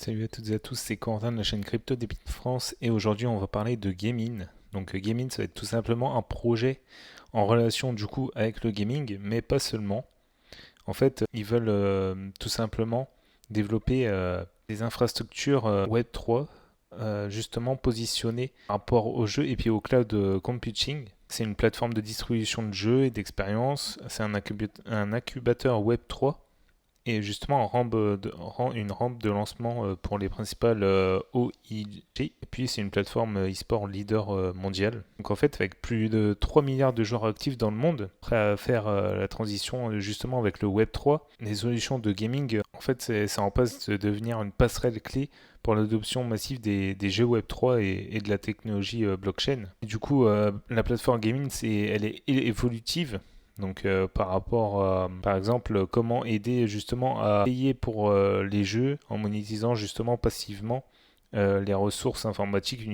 Salut à toutes et à tous, c'est Corentin de la chaîne Crypto Débit France et aujourd'hui on va parler de gaming. Donc gaming, ça va être tout simplement un projet en relation du coup avec le gaming, mais pas seulement. En fait, ils veulent tout simplement développer des infrastructures Web3 justement positionnées par rapport aux jeux et puis au cloud computing. C'est une plateforme de distribution de jeux et d'expériences. C'est un incubateur Web3 et justement une rampe de lancement pour les principales OIG. Et puis c'est une plateforme e-sport leader mondial. Donc en fait, avec plus de 3 milliards de joueurs actifs dans le monde, prêts à faire la transition justement avec le Web 3, les solutions de gaming, en fait, ça en passe de devenir une passerelle clé pour l'adoption massive des jeux Web 3 et de la technologie blockchain. Et du coup, la plateforme gaming, elle est évolutive. Donc par rapport à, par exemple, comment aider justement à payer pour les jeux en monétisant justement passivement les ressources informatiques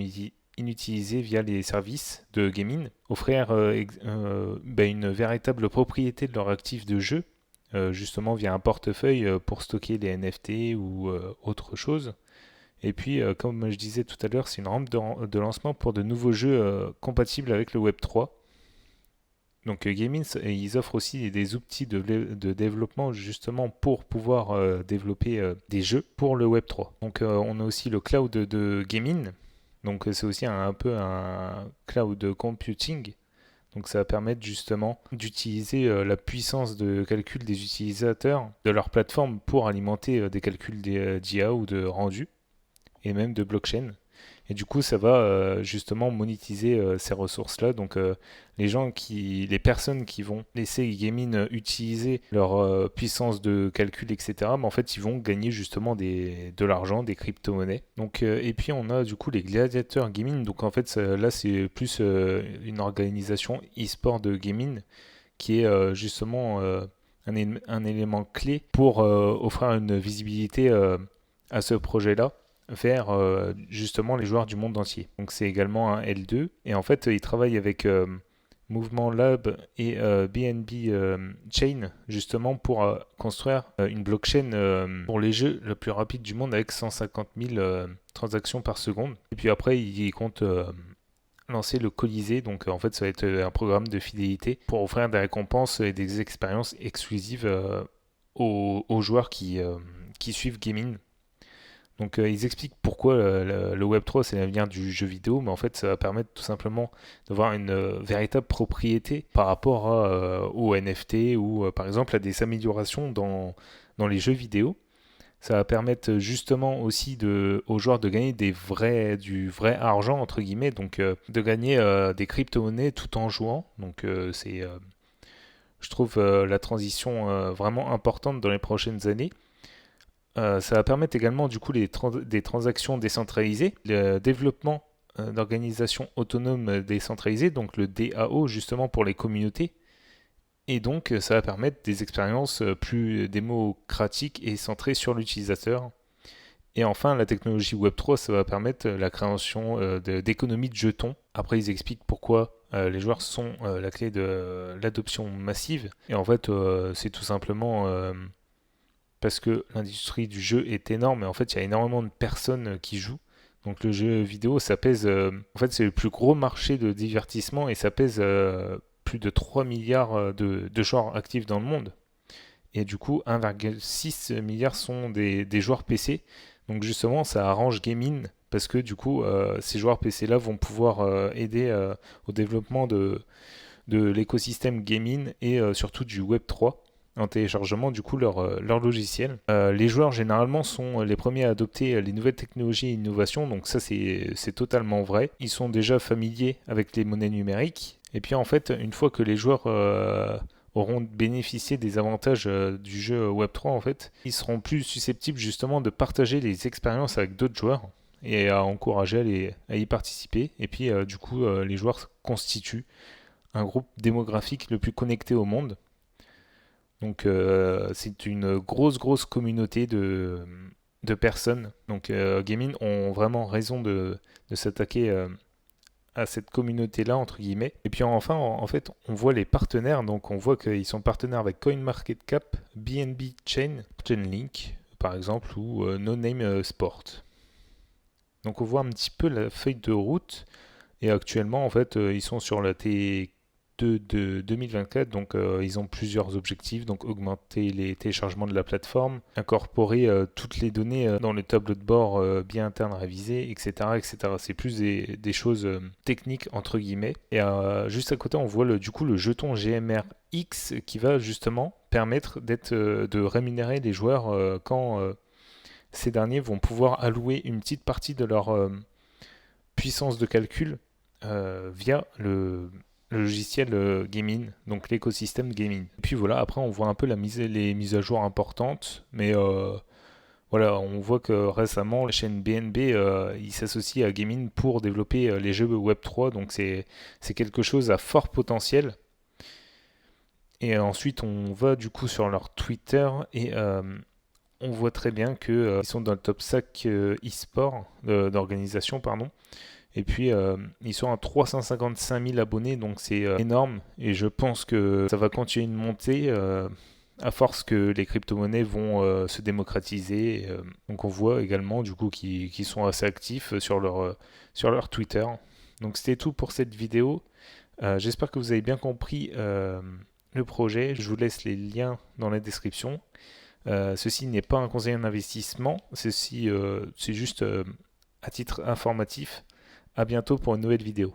inutilisées via les services de gaming, offrir une véritable propriété de leur actif de jeu, justement via un portefeuille pour stocker les NFT ou autre chose. Et puis, comme je disais tout à l'heure, c'est une rampe de lancement pour de nouveaux jeux compatibles avec le Web 3. Donc Gaming, ils offrent aussi des outils de développement justement pour pouvoir développer des jeux pour le Web 3. Donc on a aussi le cloud de Gaming. Donc c'est aussi un peu un cloud computing. Donc ça va permettre justement d'utiliser la puissance de calcul des utilisateurs de leur plateforme pour alimenter des calculs d'IA ou de rendu et même de blockchain. Et du coup, ça va justement monétiser ces ressources-là. Donc, les personnes qui vont laisser Gaming utiliser leur puissance de calcul, etc., mais en fait, ils vont gagner justement de l'argent, des crypto-monnaies. Donc, et puis, on a du coup les gladiateurs Gaming. Donc, en fait, là, c'est plus une organisation e-sport de Gaming qui est justement un élément clé pour offrir une visibilité à ce projet-là vers justement les joueurs du monde entier. Donc c'est également un L2 et en fait il travaille avec Movement Lab et BNB Chain justement pour construire une blockchain pour les jeux le plus rapide du monde avec 150 000 transactions par seconde. Et puis après il compte lancer le Colisée, donc en fait ça va être un programme de fidélité pour offrir des récompenses et des expériences exclusives aux joueurs qui suivent Gaming. Donc ils expliquent pourquoi le Web3 c'est l'avenir du jeu vidéo, mais en fait ça va permettre tout simplement d'avoir une véritable propriété par rapport aux NFT ou par exemple à des améliorations dans les jeux vidéo. Ça va permettre justement aussi aux joueurs de gagner du vrai argent entre guillemets, donc de gagner des crypto-monnaies tout en jouant. Donc je trouve la transition vraiment importante dans les prochaines années. Ça va permettre également du coup des transactions décentralisées, le développement d'organisations autonomes décentralisées, donc le DAO justement pour les communautés. Et donc ça va permettre des expériences plus démocratiques et centrées sur l'utilisateur. Et enfin, la technologie Web3, ça va permettre la création d'économies de jetons. Après, ils expliquent pourquoi les joueurs sont la clé de l'adoption massive. Et en fait, c'est tout simplement parce que l'industrie du jeu est énorme et en fait il y a énormément de personnes qui jouent. Donc le jeu vidéo, ça pèse, en fait c'est le plus gros marché de divertissement et ça pèse plus de 3 milliards de joueurs actifs dans le monde. Et du coup 1,6 milliard sont des joueurs PC. Donc justement ça arrange gaming parce que du coup ces joueurs PC là vont pouvoir aider au développement de l'écosystème gaming et surtout du Web 3 en téléchargement du coup leur logiciel. Les joueurs généralement sont les premiers à adopter les nouvelles technologies et innovations, donc ça c'est totalement vrai. Ils sont déjà familiers avec les monnaies numériques. Et puis en fait, une fois que les joueurs auront bénéficié des avantages du jeu Web3 en fait, ils seront plus susceptibles justement de partager les expériences avec d'autres joueurs et à encourager à y participer. Et puis du coup, les joueurs constituent un groupe démographique le plus connecté au monde. Donc c'est une grosse communauté de personnes. Donc Gaming ont vraiment raison de s'attaquer à cette communauté-là, entre guillemets. Et puis enfin, en fait, on voit les partenaires. Donc on voit qu'ils sont partenaires avec CoinMarketCap, BNB Chain, Chainlink, par exemple, ou No Name Sport. Donc on voit un petit peu la feuille de route. Et actuellement, en fait, ils sont sur la T2 de 2024, donc ils ont plusieurs objectifs, donc augmenter les téléchargements de la plateforme, incorporer toutes les données dans le tableau de bord bien interne révisé, etc., etc. C'est plus des choses techniques entre guillemets. Et juste à côté, on voit du coup le jeton GMRX qui va justement permettre de rémunérer les joueurs quand ces derniers vont pouvoir allouer une petite partie de leur puissance de calcul via le logiciel Gaming, donc l'écosystème Gaming. Et puis voilà, après on voit un peu les mises à jour importantes, mais voilà, on voit que récemment la chaîne BNB il s'associe à Gaming pour développer les jeux Web3, donc c'est quelque chose à fort potentiel. Et ensuite on va du coup sur leur Twitter et on voit très bien qu'ils sont dans le top 5 e-sport d'organisation, pardon. Et puis, ils sont à 355 000 abonnés, donc c'est énorme. Et je pense que ça va continuer de monter à force que les crypto-monnaies vont se démocratiser. Donc on voit également du coup qu'ils sont assez actifs sur leur Twitter. Donc c'était tout pour cette vidéo. J'espère que vous avez bien compris le projet. Je vous laisse les liens dans la description. Ceci n'est pas un conseil en investissement. C'est juste à titre informatif. À bientôt pour une nouvelle vidéo.